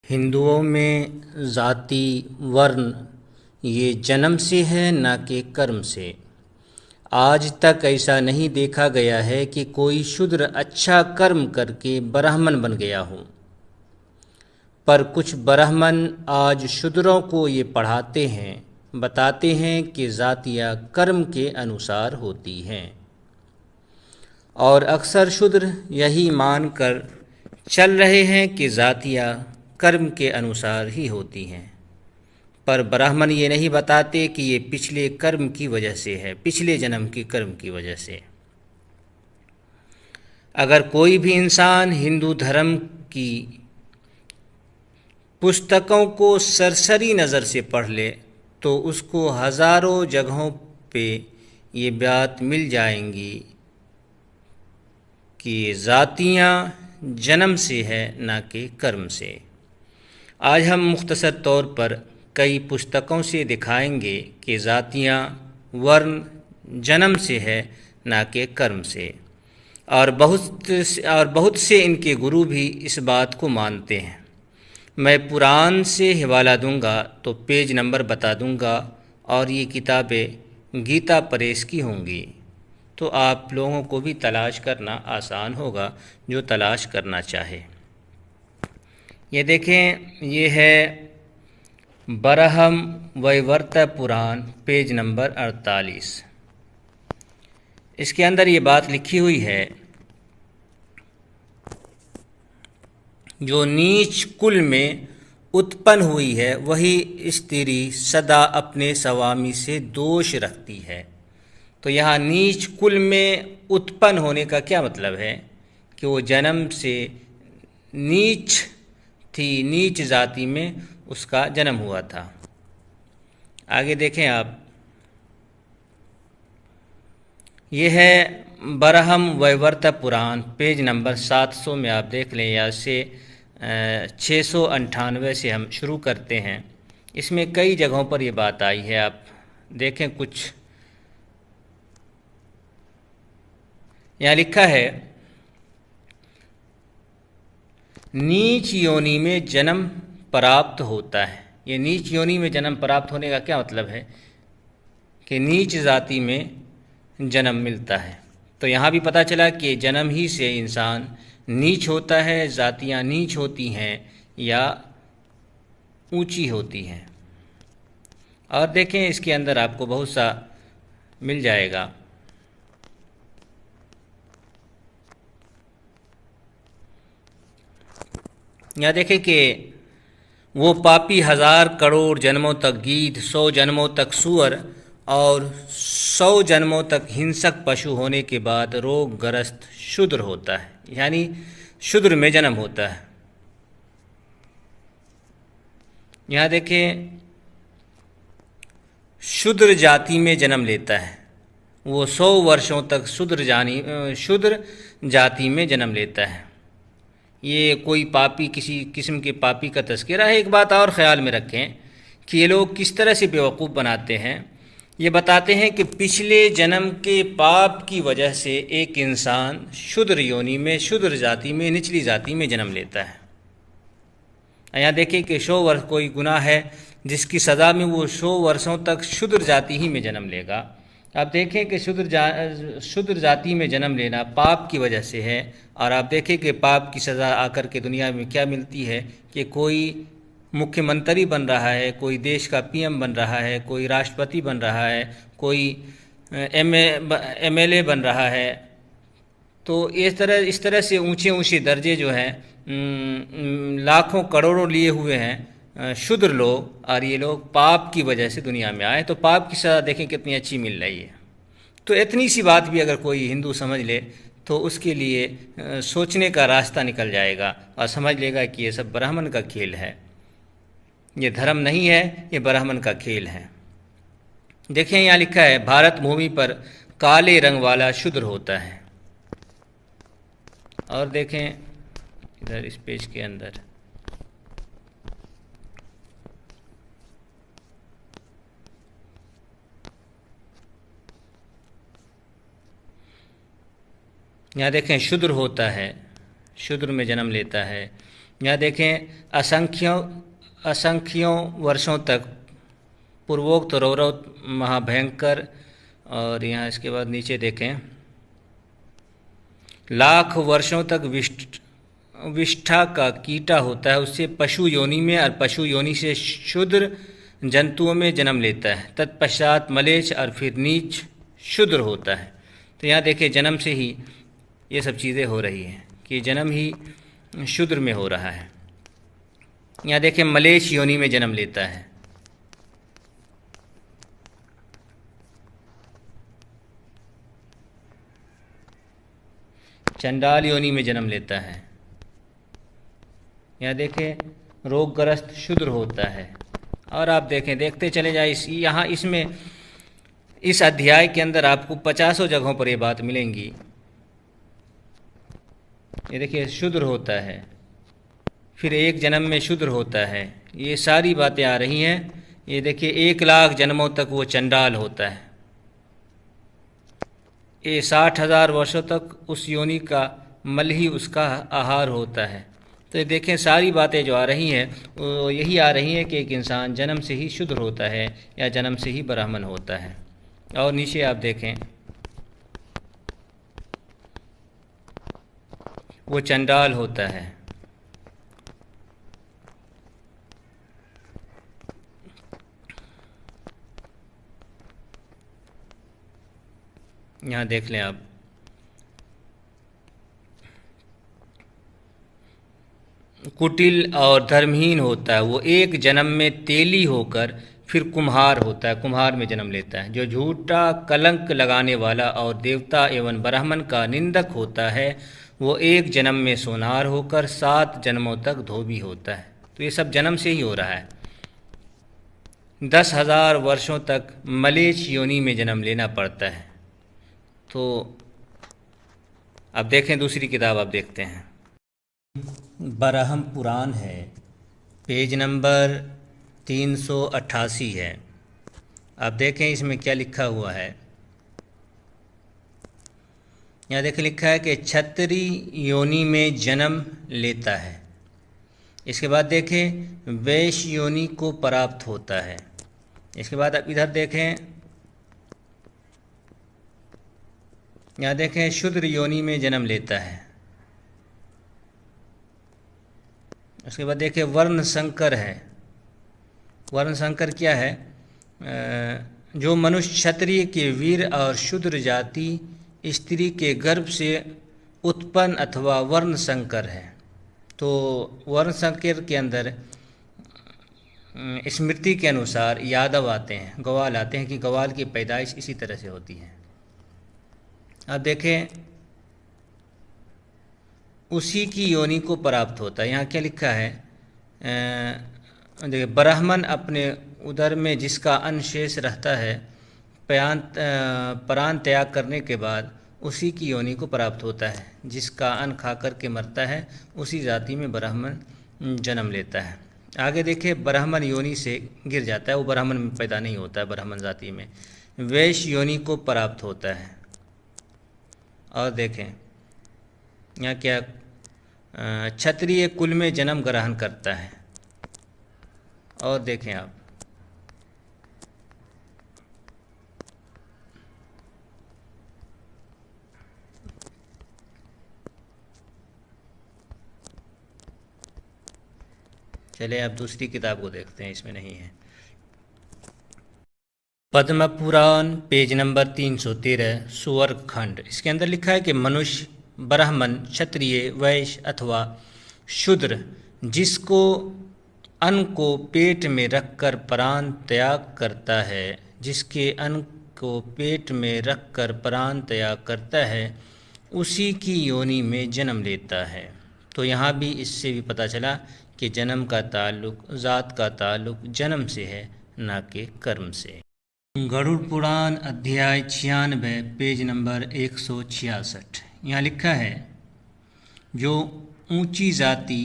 हिंदुओं में जाति वर्ण ये जन्म से है ना कि कर्म से। आज तक ऐसा नहीं देखा गया है कि कोई शूद्र अच्छा कर्म करके ब्राह्मण बन गया हो। पर कुछ ब्राह्मण आज शूद्रों को ये पढ़ाते हैं, बताते हैं कि जातियाँ कर्म के अनुसार होती हैं। और अक्सर शूद्र यही मानकर चल रहे हैं कि जातियाँ कर्म के अनुसार ही होती हैं। पर ब्राह्मण ये नहीं बताते कि ये पिछले कर्म की वजह से है, पिछले जन्म के कर्म की वजह से। अगर कोई भी इंसान हिंदू धर्म की पुस्तकों को सरसरी नज़र से पढ़ ले तो उसको हज़ारों जगहों पे ये बात मिल जाएंगी कि जातियाँ जन्म से है ना कि कर्म से। आज हम मुख्तसर तौर पर कई पुस्तकों से दिखाएंगे कि जातियाँ वर्ण जन्म से है ना कि कर्म से। और बहुत से इनके गुरु भी इस बात को मानते हैं। मैं कुरान से हवाला दूंगा तो पेज नंबर बता दूंगा और ये किताबें गीता प्रेस की होंगी, तो आप लोगों को भी तलाश करना आसान होगा जो तलाश करना चाहे। ये देखें, ये है बरहम वैवर्त पुराण, पेज नंबर 48। इसके अंदर ये बात लिखी हुई है, जो नीच कुल में उत्पन्न हुई है वही स्त्री सदा अपने स्वामी से दोष रखती है। तो यहाँ नीच कुल में उत्पन्न होने का क्या मतलब है कि वो जन्म से नीच थी, नीच जाति में उसका जन्म हुआ था। आगे देखें आप, ये है बरहम वैवर्त पुराण, पेज नंबर 700 में आप देख लें, या से 698 से हम शुरू करते हैं। इसमें कई जगहों पर ये बात आई है, आप देखें। कुछ यहाँ लिखा है, नीच योनि में जन्म प्राप्त होता है। ये नीच योनि में जन्म प्राप्त होने का क्या मतलब है कि नीच जाति में जन्म मिलता है। तो यहाँ भी पता चला कि जन्म ही से इंसान नीच होता है, जातियाँ नीच होती हैं या ऊंची होती हैं। और देखें, इसके अंदर आपको बहुत सा मिल जाएगा। यहाँ देखें कि वो पापी 1000 करोड़ जन्मों तक गीध, 100 जन्मों तक सूअर और 100 जन्मों तक हिंसक पशु होने के बाद रोगग्रस्त शूद्र होता है, यानी शूद्र में जन्म होता है। यहाँ देखें, शूद्र जाति में जन्म लेता है, वो 100 वर्षों तक शूद्र जाति में जन्म लेता है। ये कोई पापी, किसी किस्म के पापी का तस्करा है। एक बात और ख्याल में रखें कि ये लोग किस तरह से बेवकूफ़ बनाते हैं। ये बताते हैं कि पिछले जन्म के पाप की वजह से एक इंसान शूद्र योनि में, शूद्र जाति में, निचली जाति में जन्म लेता है। यहाँ देखें कि 100 वर्ष कोई गुनाह है जिसकी सज़ा में वो 100 वर्षों तक शूद्र जाति ही में जन्म लेगा। आप देखें कि शूद्र जाति में जन्म लेना पाप की वजह से है। और आप देखें कि पाप की सज़ा आकर के दुनिया में क्या मिलती है कि कोई मुख्यमंत्री बन रहा है, कोई देश का पीएम बन रहा है, कोई राष्ट्रपति बन रहा है, कोई एमएलए बन रहा है। तो इस तरह से ऊंचे ऊंचे दर्जे जो हैं, लाखों करोड़ों लिए हुए हैं शूद्र लोग, और ये लोग पाप की वजह से दुनिया में आए। तो पाप की सज़ा देखें कितनी अच्छी मिल रही है। तो इतनी सी बात भी अगर कोई हिंदू समझ ले तो उसके लिए सोचने का रास्ता निकल जाएगा और समझ लेगा कि ये सब ब्राह्मण का खेल है, ये धर्म नहीं है, ये ब्राह्मण का खेल है। देखें, यहाँ लिखा है, भारत भूमि पर काले रंग वाला शूद्र होता है। और देखें इधर इस पेज के अंदर, यहाँ देखें, शूद्र होता है, शूद्र में जन्म लेता है, यहाँ देखें, असंख्यों वर्षों तक पूर्वोक्त रौरव महाभयंकर, और यहाँ इसके बाद नीचे देखें, लाख वर्षों तक विष्ठा का कीटा होता है, उससे पशु योनि में और पशु योनि से शूद्र जंतुओं में जन्म लेता है, तत्पश्चात मलेच्छ और फिर नीच शूद्र होता है। तो यहाँ देखिए, जन्म से ही ये सब चीज़ें हो रही हैं कि जन्म ही शूद्र में हो रहा है। यहाँ देखिए, मलेच्छ योनि में जन्म लेता है, चंडाल योनि में जन्म लेता है। यहाँ देखें, रोगग्रस्त शूद्र होता है। और आप देखें, देखते चले जाए, यहाँ इसमें इस अध्याय के अंदर आपको 50 जगहों पर ये बात मिलेंगी। ये देखिए, शूद्र होता है, फिर एक जन्म में शूद्र होता है, ये सारी बातें आ रही हैं। ये देखिए, 1,00,000 जन्मों तक वो चंडाल होता है, ये 60,000 वर्षों तक उस योनि का मल ही उसका आहार होता है। तो ये देखें, सारी बातें जो आ रही हैं वो यही आ रही हैं कि एक इंसान जन्म से ही शूद्र होता है या जन्म से ही ब्राह्मण होता है। और नीचे आप देखें, वो चंडाल होता है। यहाँ देख लें आप, कुटिल और धर्महीन होता है, वो एक जन्म में तेली होकर फिर कुम्हार होता है, कुम्हार में जन्म लेता है। जो झूठा कलंक लगाने वाला और देवता एवं ब्राह्मण का निंदक होता है, वो एक जन्म में सोनार होकर 7 जन्मों तक धोबी होता है। तो ये सब जन्म से ही हो रहा है। 10,000 वर्षों तक मलेच्छ योनि में जन्म लेना पड़ता है। तो अब देखें, दूसरी किताब आप देखते हैं, बराहम पुराण है, पेज नंबर 388 है। आप देखें इसमें क्या लिखा हुआ है। यहाँ देखें, लिखा है कि क्षत्रिय योनि में जन्म लेता है। इसके बाद देखें, वैश्य योनि को प्राप्त होता है। इसके बाद आप इधर देखें, यहाँ देखें, शूद्र योनि में जन्म लेता है। उसके बाद देखिए, वर्ण संकर है। वर्ण संकर क्या है? जो मनुष्य क्षत्रिय के वीर और शूद्र जाति स्त्री के गर्भ से उत्पन्न अथवा वर्ण संकर है। तो वर्ण संकर के अंदर स्मृति के अनुसार यादव आते हैं, ग्वाल आते हैं, कि ग्वाल की पैदाइश इसी तरह से होती है। अब देखें, उसी की योनि को प्राप्त होता है। यहाँ क्या लिखा है? देखिए, ब्राह्मण अपने उदर में जिसका अन्न शेष रहता है, प्राण त्याग करने के बाद उसी की योनि को प्राप्त होता है। जिसका अन्न खा कर के मरता है, उसी जाति में ब्राह्मण जन्म लेता है। आगे देखिए, ब्राह्मण योनि से गिर जाता है, वो ब्राह्मण में पैदा नहीं होता है, ब्राह्मण जाति में वैश्य योनि को प्राप्त होता है। और देखें यहाँ क्या, क्षत्रिय कुल में जन्म ग्रहण करता है। और देखें आप, चले आप दूसरी किताब को देखते हैं, इसमें नहीं है। पद्म पुराण पेज नंबर 313 सुवर्ग खंड। इसके अंदर लिखा है कि मनुष्य, ब्राह्मण, क्षत्रिय, वैश्य अथवा शूद्र जिसको अन्न को पेट में रखकर प्राण त्याग करता है, जिसके अन्न को पेट में रखकर प्राण त्याग करता है, उसी की योनि में जन्म लेता है। तो यहाँ भी इससे भी पता चला कि जन्म का ताल्लुक, ज़ात का ताल्लुक जन्म से है, ना कि कर्म से। गरुड़ पुराण अध्याय 96 पेज नंबर 166। यहाँ लिखा है, जो ऊंची जाति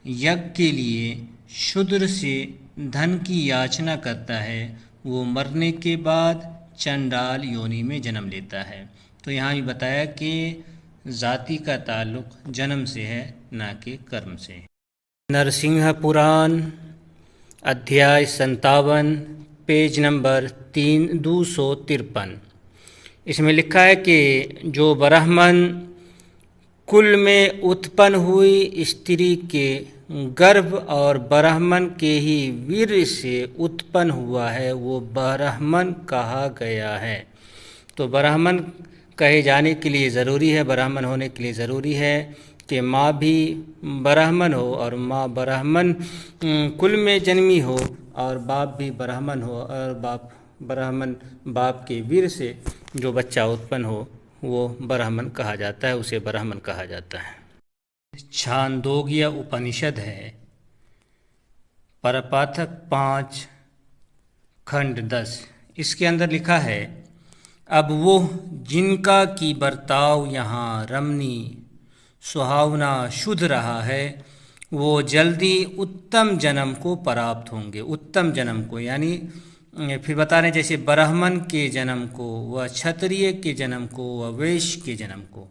यज्ञ के लिए शूद्र से धन की याचना करता है, वो मरने के बाद चंडाल योनि में जन्म लेता है। तो यहाँ भी बताया कि जाति का ताल्लुक जन्म से है, ना कि कर्म से। नरसिंह पुराण अध्याय 57 पेज नंबर 253। इसमें लिखा है कि जो ब्राह्मण कुल में उत्पन्न हुई स्त्री के गर्भ और ब्राह्मण के ही वीर्य से उत्पन्न हुआ है वो ब्राह्मण कहा गया है। तो ब्राह्मण कहे जाने के लिए ज़रूरी है, ब्राह्मण होने के लिए ज़रूरी है कि माँ भी ब्राह्मण हो और माँ ब्राह्मण कुल में जन्मी हो और बाप भी ब्राह्मण हो और बाप ब्राह्मण बाप के वीर से जो बच्चा उत्पन्न हो वो ब्राह्मण कहा जाता है, उसे ब्राह्मण कहा जाता है। छांदोग्य उपनिषद है, परपाठक 5 खंड 10। इसके अंदर लिखा है, अब वो जिनका की बर्ताव यहाँ रमणीय सुहावना शुद्ध रहा है वो जल्दी उत्तम जन्म को प्राप्त होंगे। उत्तम जन्म को यानी फिर बता रहे हैं जैसे ब्राह्मण के जन्म को, व क्षत्रिय के जन्म को, व वैश्य के जन्म को।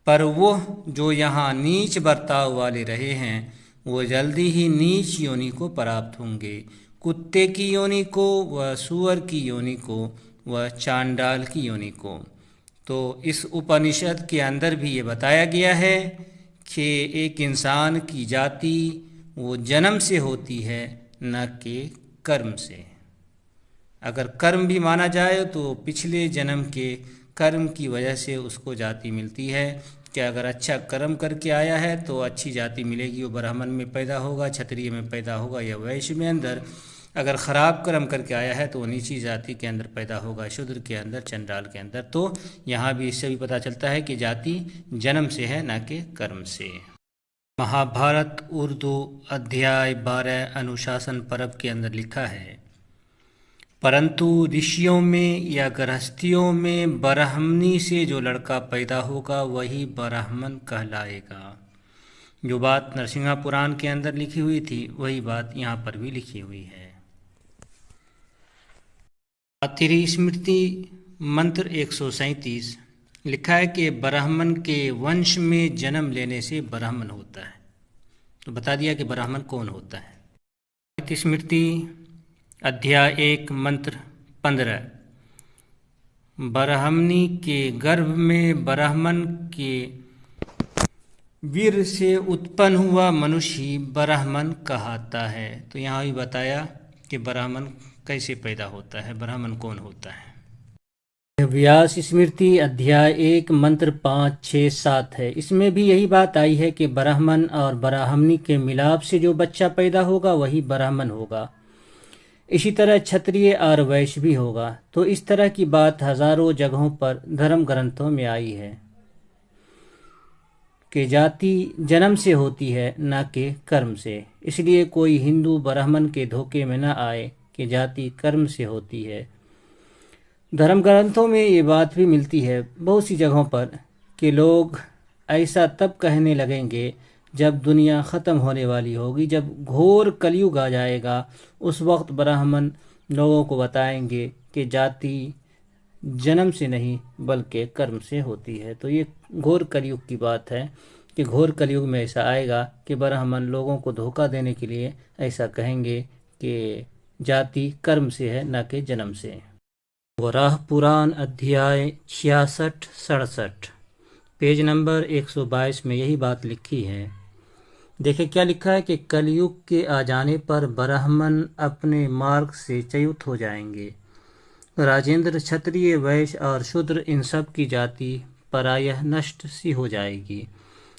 पर वो जो यहाँ नीच बर्ताव वाले रहे हैं वो जल्दी ही नीच योनि को प्राप्त होंगे, कुत्ते की योनि को, व सूअर की योनि को, व चांडाल की योनि को। तो इस उपनिषद के अंदर भी ये बताया गया है कि एक इंसान की जाति वो जन्म से होती है न कि कर्म से। अगर कर्म भी माना जाए तो पिछले जन्म के कर्म की वजह से उसको जाति मिलती है कि अगर अच्छा कर्म करके आया है तो अच्छी जाति मिलेगी, वो ब्राह्मण में पैदा होगा, क्षत्रिय में पैदा होगा या वैश्य में अंदर। अगर ख़राब कर्म करके आया है तो वो नीची जाति के अंदर पैदा होगा, शूद्र के अंदर, चंडाल के अंदर। तो यहाँ भी इससे भी पता चलता है कि जाति जन्म से है न कि कर्म से। महाभारत उर्दू अध्याय 12 अनुशासन पर्व के अंदर लिखा है, परंतु ऋषियों में या गृहस्थियों में ब्राह्मणी से जो लड़का पैदा होगा वही ब्राह्मण कहलाएगा। जो बात नरसिंह पुराण के अंदर लिखी हुई थी वही बात यहाँ पर भी लिखी हुई है। आतिरी स्मृति मंत्र 137 लिखा है कि ब्राह्मण के वंश में जन्म लेने से ब्राह्मण होता है। तो बता दिया कि ब्राह्मण कौन होता है। स्मृति अध्याय 1 मंत्र 15, ब्राह्मणी के गर्भ में ब्राह्मण के वीर से उत्पन्न हुआ मनुष्य ही ब्राह्मण कहलाता है। तो यहाँ भी बताया कि ब्राह्मण कैसे पैदा होता है, ब्राह्मण कौन होता है। व्यास स्मृति अध्याय 1 मंत्र 5, 6, 7 है। इसमें भी यही बात आई है कि ब्राह्मण और ब्राह्मणी के मिलाप से जो बच्चा पैदा होगा वही ब्राह्मण होगा। इसी तरह क्षत्रिय और वैश्य भी होगा। तो इस तरह की बात हजारों जगहों पर धर्म ग्रंथों में आई है कि जाति जन्म से होती है न कि कर्म से। इसलिए कोई हिंदू ब्राह्मण के धोखे में न आए कि जाति कर्म से होती है। धर्म ग्रंथों में ये बात भी मिलती है बहुत सी जगहों पर कि लोग ऐसा तब कहने लगेंगे जब दुनिया ख़त्म होने वाली होगी, जब घोर कलयुग आ जाएगा। उस वक्त ब्राह्मण लोगों को बताएंगे कि जाति जन्म से नहीं बल्कि कर्म से होती है। तो ये घोर कलयुग की बात है कि घोर कलयुग में ऐसा आएगा कि ब्राह्मण लोगों को धोखा देने के लिए ऐसा कहेंगे कि जाति कर्म से है न कि जन्म से। वराह पुराण अध्याय 66-67 पेज नंबर 122 में यही बात लिखी है। देखिए क्या लिखा है कि कलयुग के आ जाने पर ब्राह्मण अपने मार्ग से च्युत हो जाएंगे। राजेंद्र, क्षत्रिय, वैश्य और शूद्र इन सब की जाति प्रायः नष्ट सी हो जाएगी।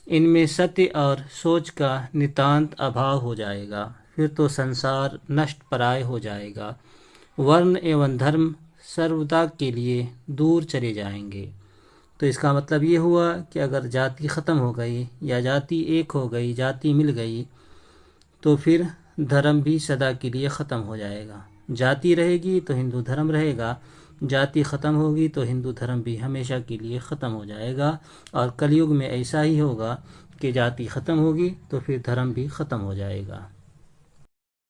इनमें सत्य और सोच का नितांत अभाव हो जाएगा। फिर तो संसार नष्ट प्राय हो जाएगा। वर्ण एवं धर्म सर्वदा के लिए दूर चले जाएंगे। तो इसका मतलब ये हुआ कि अगर जाति ख़त्म हो गई या जाति एक हो गई, जाति मिल गई, तो फिर धर्म भी सदा के लिए ख़त्म हो जाएगा। जाति रहेगी तो हिंदू धर्म रहेगा, जाति ख़त्म होगी तो हिंदू धर्म भी हमेशा के लिए ख़त्म हो जाएगा। और कलयुग में ऐसा ही होगा कि जाति ख़त्म होगी तो फिर धर्म भी ख़त्म हो जाएगा।